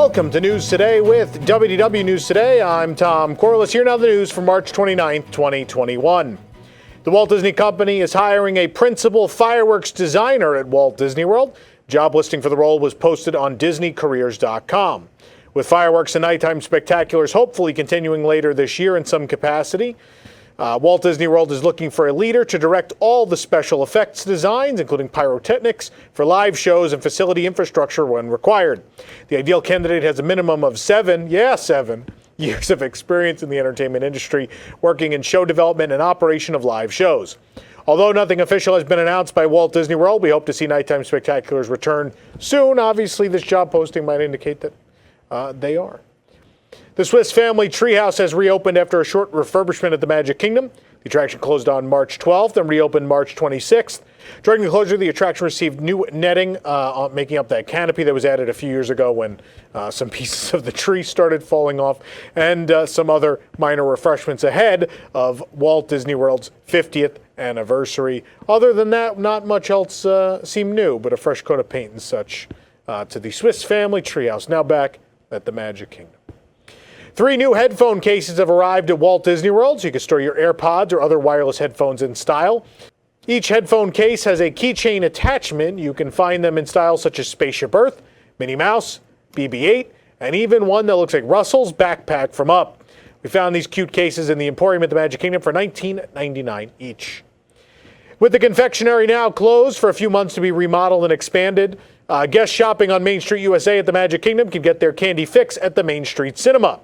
Welcome to News Today with WDW News Today. I'm Tom Corliss. Here now the news for March 29th, 2021. The Walt Disney Company is hiring a principal fireworks designer at Walt Disney World. Job listing for the role was posted on DisneyCareers.com. With fireworks and nighttime spectaculars hopefully continuing later this year in some capacity, Walt Disney World is looking for a leader to direct all the special effects designs, including pyrotechnics, for live shows and facility infrastructure when required. The ideal candidate has a minimum of 7 years of experience in the entertainment industry, working in show development and operation of live shows. Although nothing official has been announced by Walt Disney World, we hope to see nighttime spectaculars return soon. Obviously, this job posting might indicate that they are. The Swiss Family Treehouse has reopened after a short refurbishment at the Magic Kingdom. The attraction closed on March 12th and reopened March 26th. During the closure, the attraction received new netting, making up that canopy that was added a few years ago when some pieces of the tree started falling off, and some other minor refreshments ahead of Walt Disney World's 50th anniversary. Other than that, not much else seemed new, but a fresh coat of paint and such to the Swiss Family Treehouse, now back at the Magic Kingdom. 3 new headphone cases have arrived at Walt Disney World, so you can store your AirPods or other wireless headphones in style. Each headphone case has a keychain attachment. You can find them in styles such as Spaceship Earth, Minnie Mouse, BB-8, and even one that looks like Russell's backpack from Up. We found these cute cases in the Emporium at the Magic Kingdom for $19.99 each. With the confectionary now closed for a few months to be remodeled and expanded, guests shopping on Main Street USA at the Magic Kingdom can get their candy fix at the Main Street Cinema.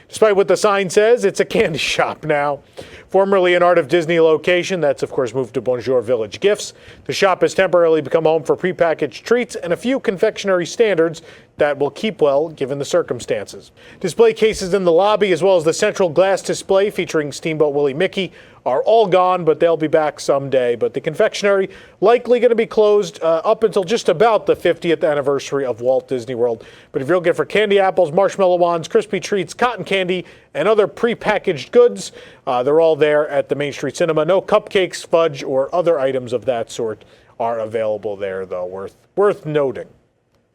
Despite what the sign says, it's a candy shop now. Formerly an Art of Disney location, that's of course moved to Bonjour Village Gifts. The shop has temporarily become home for prepackaged treats and a few confectionery standards that will keep well given the circumstances. Display cases in the lobby as well as the central glass display featuring Steamboat Willie Mickey are all gone, but they'll be back someday. But the confectionery likely going to be closed up until just about the 50th anniversary of Walt Disney World. But if you're looking for candy apples, marshmallow wands, crispy treats, cotton candy, and other prepackaged goods, they're all there at the Main Street Cinema. No cupcakes, fudge, or other items of that sort are available there, though, worth noting.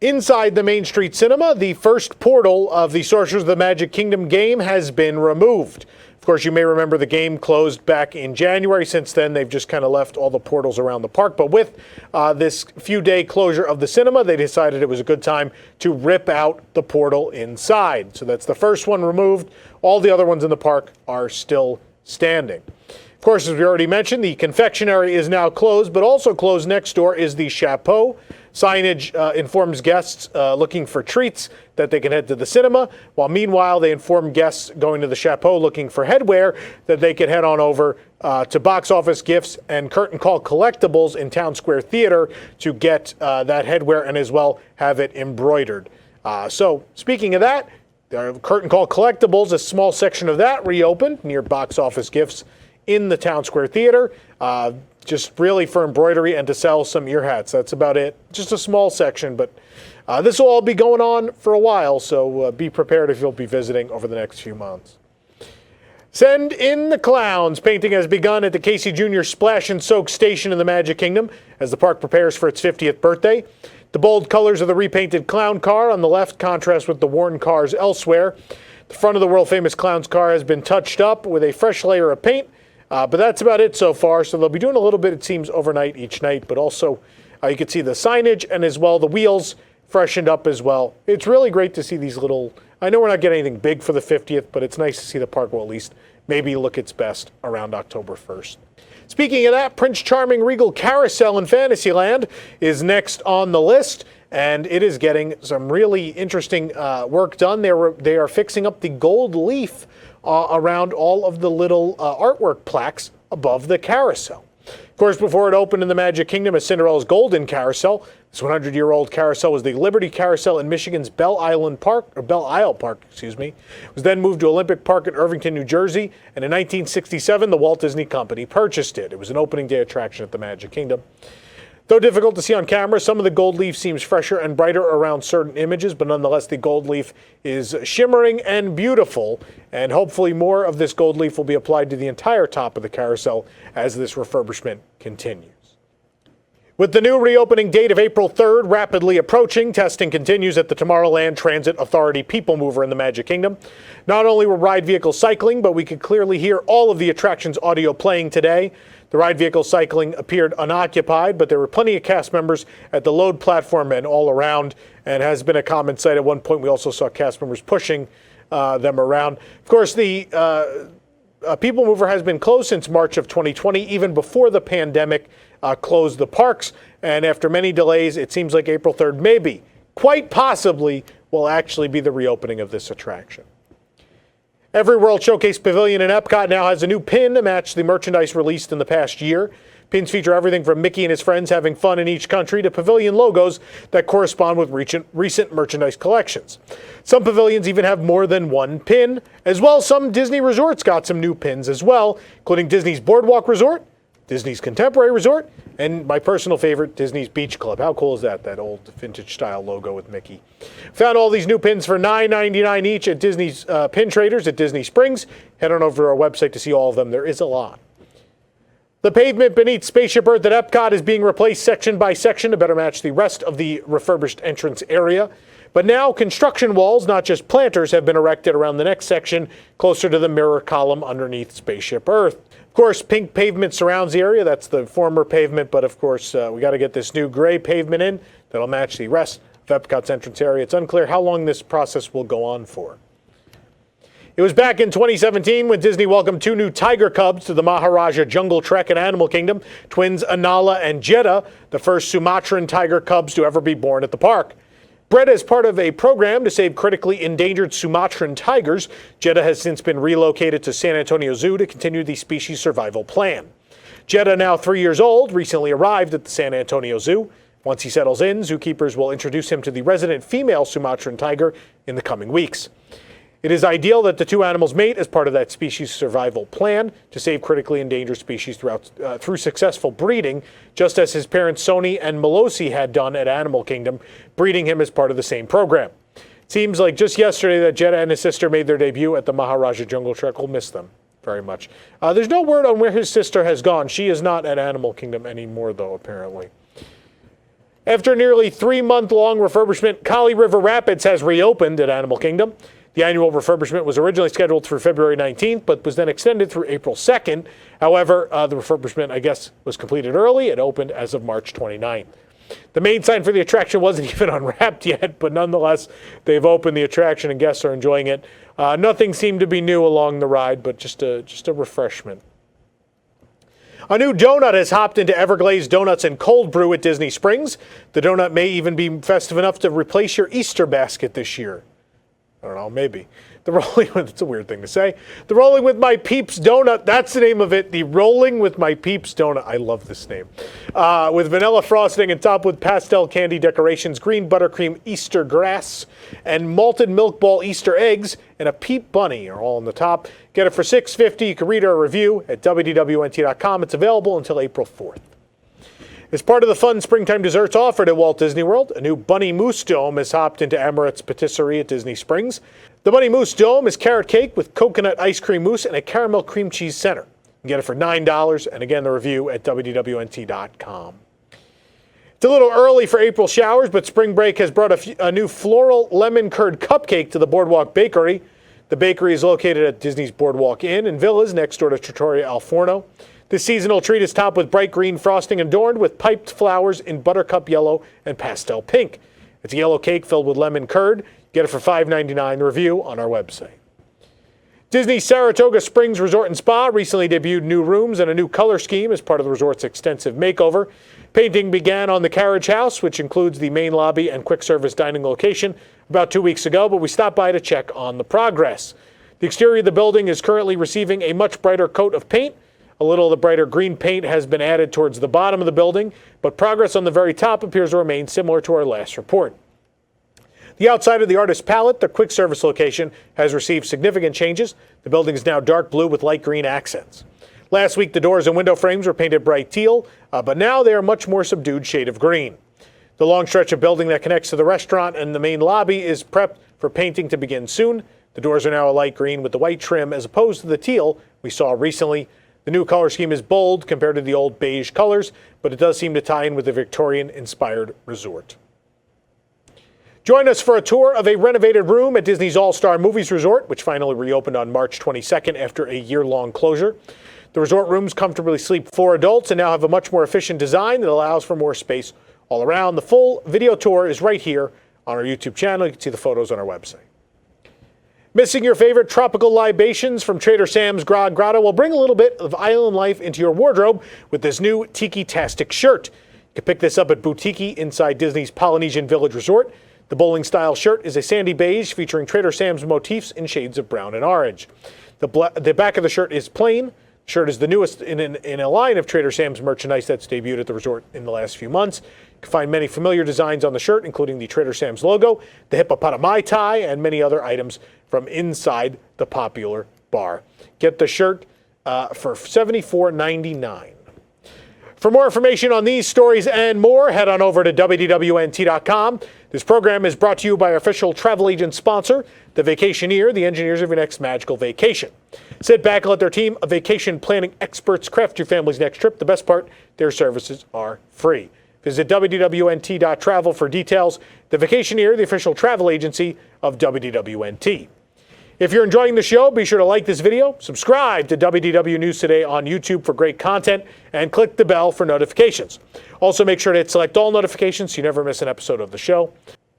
Inside the Main Street Cinema, the first portal of the Sorcerers of the Magic Kingdom game has been removed. Of course, you may remember the game closed back in January. Since then, they've just kind of left all the portals around the park. But with this few-day closure of the cinema, they decided it was a good time to rip out the portal inside. So that's the first one removed. All the other ones in the park are still standing. Of course, as we already mentioned, the confectionery is now closed, but also closed next door is the Chapeau. Signage informs guests looking for treats that they can head to the cinema, while meanwhile they inform guests going to the Chapeau looking for headwear that they can head on over to Box Office Gifts and Curtain Call Collectibles in Town Square Theater to get that headwear and as well have it embroidered. So speaking of that, Curtain Call Collectibles, a small section of that reopened near Box Office Gifts in the Town Square Theater, just really for embroidery and to sell some ear hats. That's about it. Just a small section, but this will all be going on for a while, so be prepared if you'll be visiting over the next few months. Send in the clowns. Painting has begun at the Casey Jr. Splash and Soak Station in the Magic Kingdom as the park prepares for its 50th birthday. The bold colors of the repainted clown car on the left contrast with the worn cars elsewhere. The front of the world-famous clown's car has been touched up with a fresh layer of paint. But that's about it so far. So they'll be doing a little bit, it seems, overnight each night. But also, you can see the signage and as well the wheels freshened up as well. It's really great to see these little... I know we're not getting anything big for the 50th, but it's nice to see the park will at least maybe look its best around October 1st. Speaking of that, Prince Charming Regal Carousel in Fantasyland is next on the list. And it is getting some really interesting work done. They are fixing up the gold leaf around all of the little artwork plaques above the carousel. Of course, before it opened in the Magic Kingdom as Cinderella's Golden Carousel, this 100-year-old carousel was the Liberty Carousel in Michigan's Belle Isle Park. It was then moved to Olympic Park in Irvington, New Jersey, and in 1967, the Walt Disney Company purchased it. It was an opening day attraction at the Magic Kingdom. Though difficult to see on camera, some of the gold leaf seems fresher and brighter around certain images, but nonetheless, the gold leaf is shimmering and beautiful, and hopefully more of this gold leaf will be applied to the entire top of the carousel as this refurbishment continues. With the new reopening date of April 3rd rapidly approaching, testing continues at the Tomorrowland Transit Authority People Mover in the Magic Kingdom. Not only were ride vehicles cycling, but we could clearly hear all of the attraction's audio playing today. The ride vehicle cycling appeared unoccupied, but there were plenty of cast members at the load platform and all around, and has been a common sight. At one point, we also saw cast members pushing them around. Of course, the People Mover has been closed since March of 2020, even before the pandemic closed the parks. And after many delays, it seems like April 3rd, maybe, quite possibly, will actually be the reopening of this attraction. Every World Showcase Pavilion in Epcot now has a new pin to match the merchandise released in the past year. Pins feature everything from Mickey and his friends having fun in each country to pavilion logos that correspond with recent merchandise collections. Some pavilions even have more than one pin. As well, some Disney resorts got some new pins as well, including Disney's Boardwalk Resort, Disney's Contemporary Resort, and my personal favorite, Disney's Beach Club. How cool is that? That old vintage style logo with Mickey. Found all these new pins for $9.99 each at Disney's Pin Traders at Disney Springs. Head on over to our website to see all of them. There is a lot. The pavement beneath Spaceship Earth at Epcot is being replaced section by section to better match the rest of the refurbished entrance area. But now construction walls, not just planters, have been erected around the next section closer to the mirror column underneath Spaceship Earth. Of course, pink pavement surrounds the area. That's the former pavement, but of course, we got to get this new gray pavement in that'll match the rest of Epcot's entrance area. It's unclear how long this process will go on for. It was back in 2017 when Disney welcomed two new tiger cubs to the Maharaja Jungle Trek in Animal Kingdom, twins Anala and Jedha, the first Sumatran tiger cubs to ever be born at the park. Bred as part of a program to save critically endangered Sumatran tigers, Jedha has since been relocated to San Antonio Zoo to continue the species survival plan. Jedha, now 3 years old, recently arrived at the San Antonio Zoo. Once he settles in, zookeepers will introduce him to the resident female Sumatran tiger in the coming weeks. It is ideal that the two animals mate as part of that species survival plan to save critically endangered species through successful breeding, just as his parents Sony and Melosi had done at Animal Kingdom, breeding him as part of the same program. It seems like just yesterday that Jedha and his sister made their debut at the Maharaja Jungle Trek. We'll miss them very much. There's no word on where his sister has gone. She is not at Animal Kingdom anymore, though, apparently. After nearly 3-month-long refurbishment, Kali River Rapids has reopened at Animal Kingdom. The annual refurbishment was originally scheduled for February 19th, but was then extended through April 2nd. However, the refurbishment, I guess, was completed early. It opened as of March 29th. The main sign for the attraction wasn't even unwrapped yet, but nonetheless, they've opened the attraction and guests are enjoying it. Nothing seemed to be new along the ride, but just a refreshment. A new donut has hopped into Everglazed Donuts and Cold Brew at Disney Springs. The donut may even be festive enough to replace your Easter basket this year. I don't know, maybe. It's a weird thing to say. The Rolling with My Peeps Donut, that's the name of it. The Rolling with My Peeps Donut. I love this name. With vanilla frosting and topped with pastel candy decorations, green buttercream Easter grass, and malted milk ball Easter eggs, and a peep bunny are all on the top. Get it for $6.50. You can read our review at WDWNT.com. It's available until April 4th. As part of the fun springtime desserts offered at Walt Disney World, a new Bunny Mousse Dome has hopped into Emirates Patisserie at Disney Springs. The Bunny Mousse Dome is carrot cake with coconut ice cream mousse and a caramel cream cheese center. You can get it for $9, and again, the review at WDWNT.com. It's a little early for April showers, but spring break has brought a new floral lemon curd cupcake to the Boardwalk Bakery. The bakery is located at Disney's Boardwalk Inn and Villas next door to Trattoria Al Forno. This seasonal treat is topped with bright green frosting adorned with piped flowers in buttercup yellow and pastel pink. It's a yellow cake filled with lemon curd. Get it for $5.99. The review on our website. Disney's Saratoga Springs Resort and Spa recently debuted new rooms and a new color scheme as part of the resort's extensive makeover. Painting began on the Carriage House, which includes the main lobby and quick service dining location, about 2 weeks ago, but we stopped by to check on the progress. The exterior of the building is currently receiving a much brighter coat of paint. A little of the brighter green paint has been added towards the bottom of the building, but progress on the very top appears to remain similar to our last report. The outside of the Artist Palette, the quick service location, has received significant changes. The building is now dark blue with light green accents. Last week, the doors and window frames were painted bright teal, but now they are much more subdued shade of green. The long stretch of building that connects to the restaurant and the main lobby is prepped for painting to begin soon. The doors are now a light green with the white trim as opposed to the teal we saw recently. The new color scheme is bold compared to the old beige colors, but it does seem to tie in with the Victorian-inspired resort. Join us for a tour of a renovated room at Disney's All-Star Movies Resort, which finally reopened on March 22nd after a year-long closure. The resort rooms comfortably sleep 4 adults and now have a much more efficient design that allows for more space all around. The full video tour is right here on our YouTube channel. You can see the photos on our website. Missing your favorite tropical libations from Trader Sam's Grog Grotto? Will bring a little bit of island life into your wardrobe with this new Tiki TShirt. You can pick this up at Boutique inside Disney's Polynesian Village Resort. The bowling-style shirt is a sandy beige featuring Trader Sam's motifs in shades of brown and orange. The back of the shirt is plain. The shirt is the newest in a line of Trader Sam's merchandise that's debuted at the resort in the last few months. You can find many familiar designs on the shirt, including the Trader Sam's logo, the hippopotami tie, and many other items from inside the popular bar. Get the shirt for $74.99. For more information on these stories and more, head on over to WDWNT.com. This program is brought to you by our official travel agent sponsor, The Vacationeer, the engineers of your next magical vacation. Sit back and let their team of vacation planning experts craft your family's next trip. The best part, their services are free. Visit WDWNT.travel for details. The Vacationeer, the official travel agency of WDWNT. If you're enjoying the show, be sure to like this video, subscribe to WDW News Today on YouTube for great content, and click the bell for notifications. Also, make sure to hit select all notifications so you never miss an episode of the show.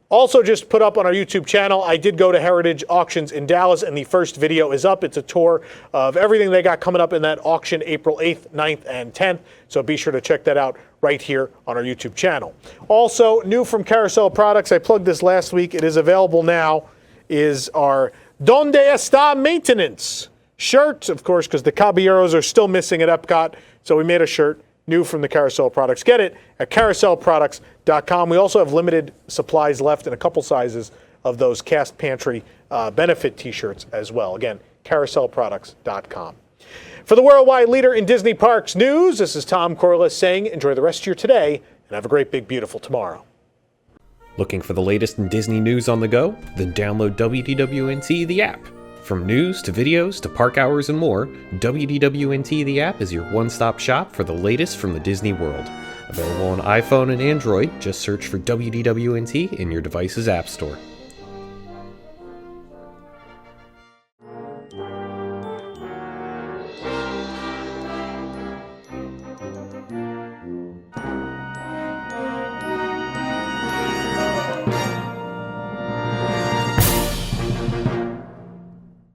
Also, just put up on our YouTube channel, I did go to Heritage Auctions in Dallas, and the first video is up. It's a tour of everything they got coming up in that auction April 8th, 9th, and 10th. So be sure to check that out right here on our YouTube channel. Also, new from Carousel Products, I plugged this last week. It is available now, is our Donde Está Maintenance shirt, of course, because the Caballeros are still missing at Epcot. So we made a shirt new from the Carousel Products. Get it at carouselproducts.com. We also have limited supplies left in a couple sizes of those Cast Pantry benefit t-shirts as well. Again, carouselproducts.com. For the worldwide leader in Disney Parks news, this is Tom Corliss saying enjoy the rest of your today and have a great, big, beautiful tomorrow. Looking for the latest in Disney news on the go? Then download WDWNT the app. From news to videos to park hours and more, WDWNT the app is your one-stop shop for the latest from the Disney world. Available on iPhone and Android, just search for WDWNT in your device's app store.